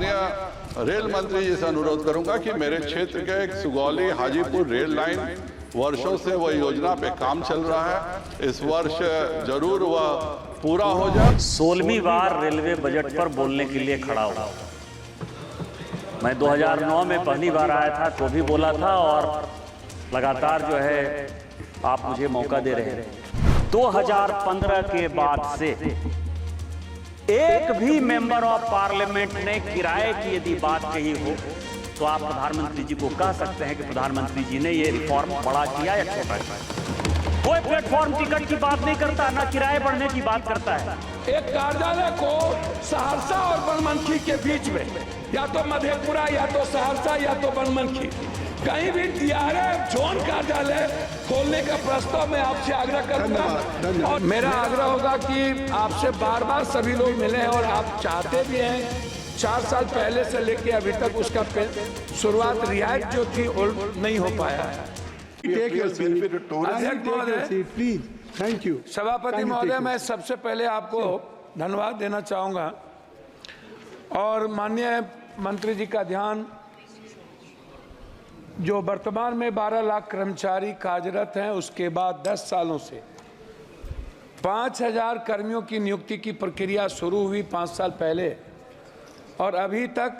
माननीय रेल मंत्री जी से अनुरोध करूंगा कि मेरे क्षेत्र के सुगौली हाजीपुर रेल लाइन वर्षों से वह योजना पे काम चल रहा है, इस वर्ष जरूर वह पूरा हो जाए। 16वीं बार रेलवे बजट पर बोलने के लिए खड़ा हुआ। मैं 2009 में पहली बार आया था तो भी बोला था और लगातार जो है आप मुझे मौका दे रहे हैं। 2015 के बाद से एक भी मेंबर ऑफ पार्लियामेंट ने किराए की यदि बात कही हो तो आप प्रधानमंत्री जी को कह सकते हैं कि प्रधानमंत्री जी ने ये रिफॉर्म बड़ा किया या छोटा किया। कोई प्लेटफॉर्म टिकट की बात नहीं करता, ना किराए बढ़ने की बात करता है। एक कार्यालय को सहरसा और बनमनखी के बीच में, या तो मधेपुरा या तो सहरसा या तो बनमनखी, कहीं भी डीआरएफ जोन कार्यालय खोलने का प्रस्ताव मैं आपसे आग्रह करूंगा। और मेरा आग्रह होगा कि आपसे बार बार सभी लोग मिले हैं और आप चाहते भी हैं। 4 साल पहले से लेके अभी तक उसका शुरुआत रियायत जो थी नहीं हो पाया है। थैंक यू सभापति महोदय, मैं सबसे पहले आपको धन्यवाद देना चाहूंगा और माननीय मंत्री जी का ध्यान, जो वर्तमान में 12 लाख कर्मचारी कार्यरत हैं, उसके बाद 10 सालों से 5000 कर्मियों की नियुक्ति की प्रक्रिया शुरू हुई 5 साल पहले, और अभी तक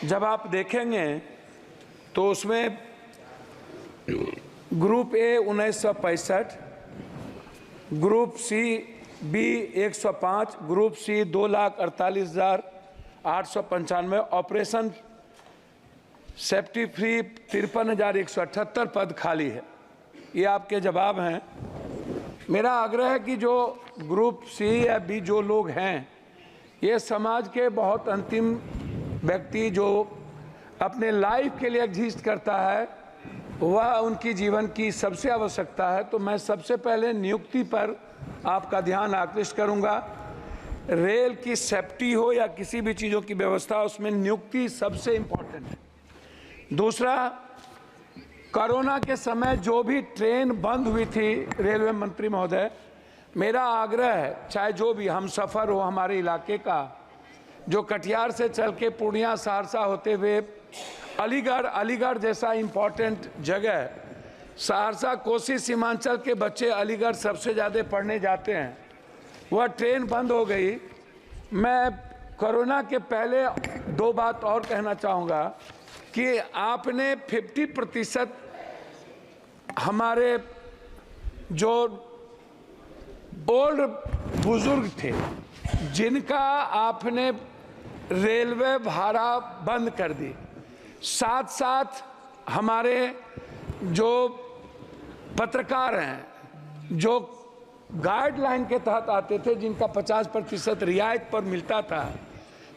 जब आप देखेंगे तो उसमें group A 1965, group C B 105, group C 2,48,895, operation safety free 53,178 पद खाली है। ये आपके जवाब हैं। मेरा आग्रह है कि जो ग्रुप सी या बी जो लोग हैं, ये समाज के बहुत अंतिम व्यक्ति जो अपने लाइफ के लिए एग्जिस्ट करता है, वह उनकी जीवन की सबसे आवश्यकता है। तो मैं सबसे पहले नियुक्ति पर आपका ध्यान आकृष्ट करूंगा। रेल की सेफ्टी हो या किसी भी चीज़ों की व्यवस्था, उसमें नियुक्ति सबसे इम्पोर्टेंट है। दूसरा, कोरोना के समय जो भी ट्रेन बंद हुई थी रेलवे मंत्री महोदय, मेरा आग्रह है, चाहे जो भी हम सफ़र हो हमारे इलाके का, जो कटिहार से चल के पूर्णिया सहरसा होते हुए अलीगढ़ जैसा इम्पोर्टेंट जगह, सहरसा कोसी सीमांचल के बच्चे अलीगढ़ सबसे ज़्यादा पढ़ने जाते हैं, वह ट्रेन बंद हो गई। मैं कोरोना के पहले 2 बात और कहना चाहूँगा कि आपने 50% हमारे जो ओल्ड बुजुर्ग थे जिनका आपने रेलवे भाड़ा बंद कर दी, साथ साथ हमारे जो पत्रकार हैं जो गाइडलाइन के तहत आते थे, जिनका 50% रियायत पर मिलता था,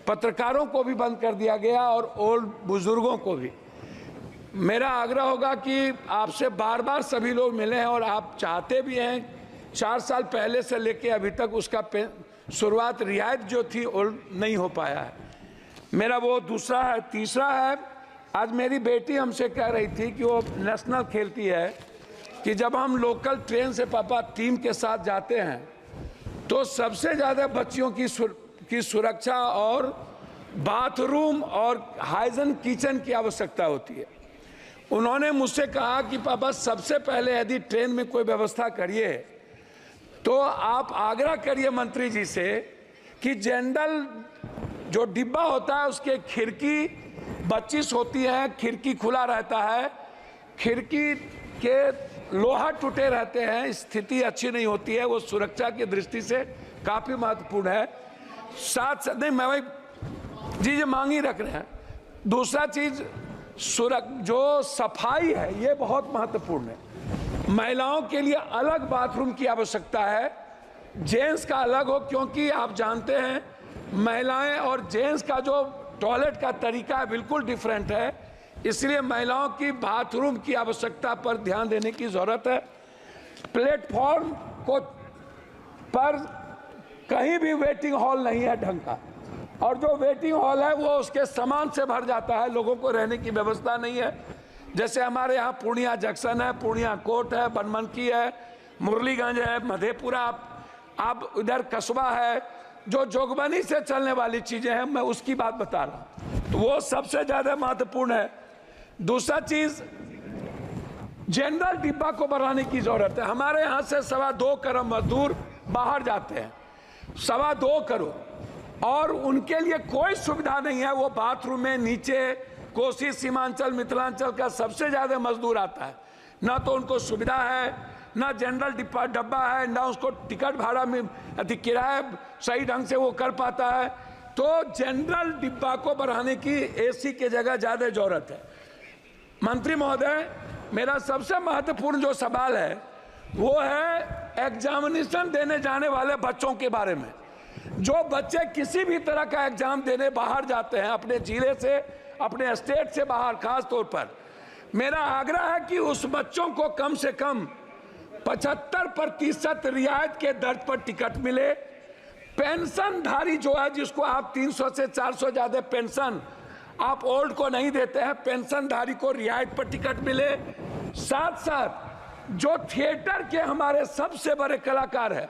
पत्रकारों को भी बंद कर दिया गया और ओल्ड बुजुर्गों को भी। मेरा आग्रह होगा कि आपसे बार बार सभी लोग मिले हैं और आप चाहते भी हैं। 4 साल पहले से लेके अभी तक उसका शुरुआत रियायत जो थी नहीं हो पाया है। मेरा वो दूसरा है। तीसरा है, आज मेरी बेटी हमसे कह रही थी कि वो नेशनल खेलती है, कि जब हम लोकल ट्रेन से पापा टीम के साथ जाते हैं तो सबसे ज़्यादा बच्चियों की सुरक्षा और बाथरूम और हाइजीन किचन की आवश्यकता होती है। उन्होंने मुझसे कहा कि पापा सबसे पहले यदि ट्रेन में कोई व्यवस्था करिए तो आप आग्रह करिए मंत्री जी से कि जनरल जो डिब्बा होता है उसके खिड़की 25 होती है, खिड़की खुला रहता है, खिड़की के लोहा टूटे रहते हैं, स्थिति अच्छी नहीं होती है, वो सुरक्षा की दृष्टि से काफ़ी महत्वपूर्ण है। साथ नहीं, मैं वही चीज़ मांगी रख रहे हैं। दूसरा चीज़ जो सफाई है, ये बहुत महत्वपूर्ण है। महिलाओं के लिए अलग बाथरूम की आवश्यकता है, जेंट्स का अलग हो, क्योंकि आप जानते हैं महिलाएं और जेंट्स का जो टॉयलेट का तरीका है बिल्कुल डिफरेंट है, इसलिए महिलाओं की बाथरूम की आवश्यकता पर ध्यान देने की ज़रूरत है। प्लेटफॉर्म पर कहीं भी वेटिंग हॉल नहीं है ढंग का, और जो वेटिंग हॉल है वो उसके सामान से भर जाता है, लोगों को रहने की व्यवस्था नहीं है। जैसे हमारे यहाँ पूर्णिया जंक्शन है, पूर्णिया कोर्ट है, बनमनखी है, मुरलीगंज है, मधेपुरा, आप इधर कस्बा है, जो जोगबनी से चलने वाली चीजें हैं, मैं उसकी बात बता रहा हूं, तो वो सबसे ज्यादा महत्वपूर्ण है। दूसरा चीज, जनरल डिब्बा को बढ़ाने की जरूरत है। हमारे यहां से 2.25 करोड़ मजदूर बाहर जाते हैं, 2.25 करोड़, और उनके लिए कोई सुविधा नहीं है। वो बाथरूम में नीचे, कोसी सीमांचल मिथिलांचल का सबसे ज्यादा मजदूर आता है, ना तो उनको सुविधा है, ना जनरल डब्बा है, ना उसको टिकट भाड़ा में किराया सही ढंग से वो कर पाता है। तो जनरल डिब्बा को बढ़ाने की एसी के जगह ज्यादा जरूरत है। मंत्री महोदय, मेरा सबसे महत्वपूर्ण जो सवाल है वो है एग्जामिनेशन देने जाने वाले बच्चों के बारे में। जो बच्चे किसी भी तरह का एग्जाम देने बाहर जाते हैं, अपने जिले से, अपने स्टेट से बाहर, खास तौर पर मेरा आग्रह है कि उस बच्चों को कम से कम 75% रियायत के दर पर टिकट मिले। पेंशनधारी जो है, जिसको आप 300 से 400 ज्यादा पेंशन आप ओल्ड को नहीं देते हैं, पेंशनधारी को रियायत पर टिकट मिले। साथ साथ जो थिएटर के हमारे सबसे बड़े कलाकार हैं,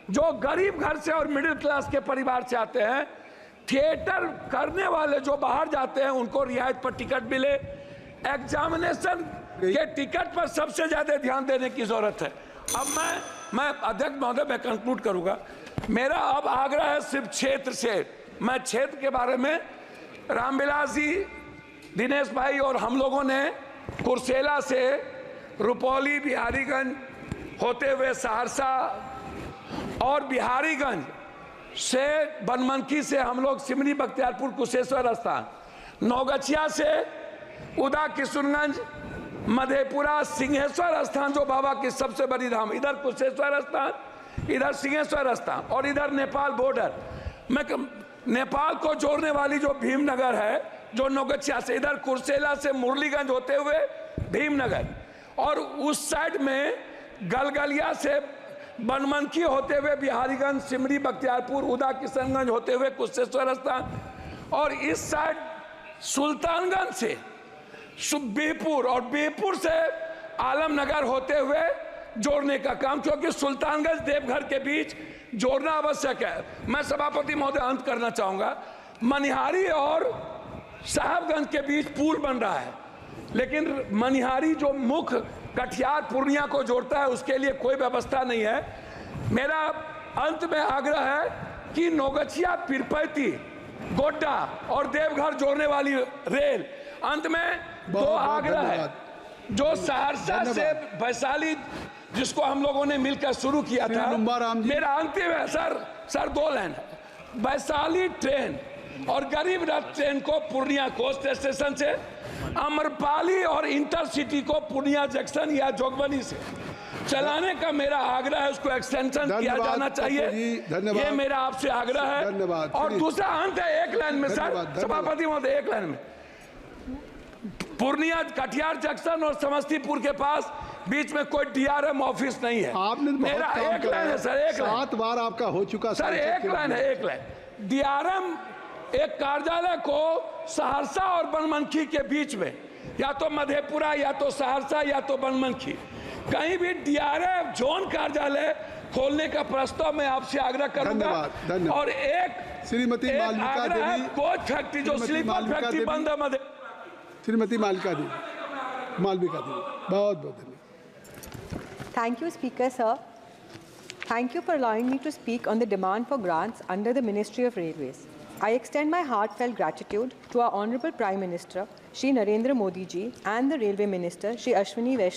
जो गरीब घर से और मिडिल क्लास के परिवार से आते हैं, थिएटर करने वाले जो बाहर जाते हैं, उनको रियायत पर टिकट मिले। एग्जामिनेशन के टिकट पर सबसे ज्यादा ध्यान देने की जरूरत है। अब मैं अध्यक्ष महोदय, मैं कंक्लूड करूंगा। मेरा अब आग्रह है सिर्फ क्षेत्र से, मैं क्षेत्र के बारे में, रामविलास जी, दिनेश भाई और हम लोगों ने कुर्सेला से रुपौली, बिहारीगंज होते हुए सहरसा और बिहारीगंज से बनमनखी से हम लोग सिमरी, बख्तियारपुर, कुशेश्वर स्थान, नौगछिया से उदा, किशुनगंज, मधेपुरा, सिंहेश्वर स्थान जो बाबा की सबसे बड़ी धाम, इधर कुशेश्वर स्थान, इधर सिंहेश्वर स्थान और इधर नेपाल बॉर्डर। मैं नेपाल को जोड़ने वाली जो भीमनगर है, जो नौगछिया से, इधर कुर्सेला से मुरलीगंज होते हुए भीमनगर, और उस साइड में गलगलिया से बनमनखी होते हुए बिहारीगंज, सिमरी, बख्तियारपुर, उदा, किशनगंज होते हुए कुशेश्वर स्थान, और इस साइड सुल्तानगंज से बिहपुर और बिहपुर से आलमनगर होते हुए जोड़ने का काम, क्योंकि सुल्तानगंज देवघर के बीच जोड़ना आवश्यक है। मैं सभापति महोदय अंत करना चाहूंगा, मनिहारी और साहबगंज के बीच पुल बन रहा है, लेकिन मनिहारी जो मुख्य कटिहार पूर्णिया को जोड़ता है, उसके लिए कोई व्यवस्था नहीं है। मेरा अंत में आग्रह है कि नौगछिया, पीरपैती, गोड्डा और देवघर जोड़ने वाली रेल, अंत में दो आग्रह है। जो सहरसा से वैशाली, जिसको हम लोगों ने मिलकर शुरू किया था, मेरा अंतिम है सर 2 लाइन है। वैशाली ट्रेन और गरीब रथ ट्रेन को पूर्णिया कोस्ट स्टेशन से, अमरपाली और इंटरसिटी को पूर्णिया जंक्शन या जोगबनी से चलाने का मेरा आग्रह है। उसको एक्सटेंशन किया जाना चाहिए, ये मेरा आपसे आग्रह है। और दूसरा अंत है, एक लाइन में सर, सभापति महोदय, एक लाइन में, पूर्णिया कटिहार जंक्शन और समस्तीपुर के पास बीच में कोई डीआरएम ऑफिस नहीं है। आपने मेरा एक लाइन है सर, एक लाइन, 7 बार आपका हो चुका सर, एक लाइन है, एक लाइन। डीआरएम एक कार्यालय को सहरसा और बनमनखी के बीच में, या तो मधेपुरा, या तो सहरसा, या तो बनमनखी, कहीं भी डीआरएम जोन कार्यालय खोलने का प्रस्ताव मैं आपसे आग्रह करूंगा। धन्यवाद। और एक श्रीमती मालविका देवी, कोच फैक्ट्री जो स्लीपर फैक्ट्री बंद है, श्रीमती मालविका देवी, बहुत बहुत धन्यवाद। Thank you, Speaker, sir. Thank you for allowing me to speak on the demand for grants under the Ministry of Railways. I extend my heartfelt gratitude to our Honorable Prime Minister, Shri Narendra Modi ji, and the Railway Minister, Shri Ashwini Vaishnaw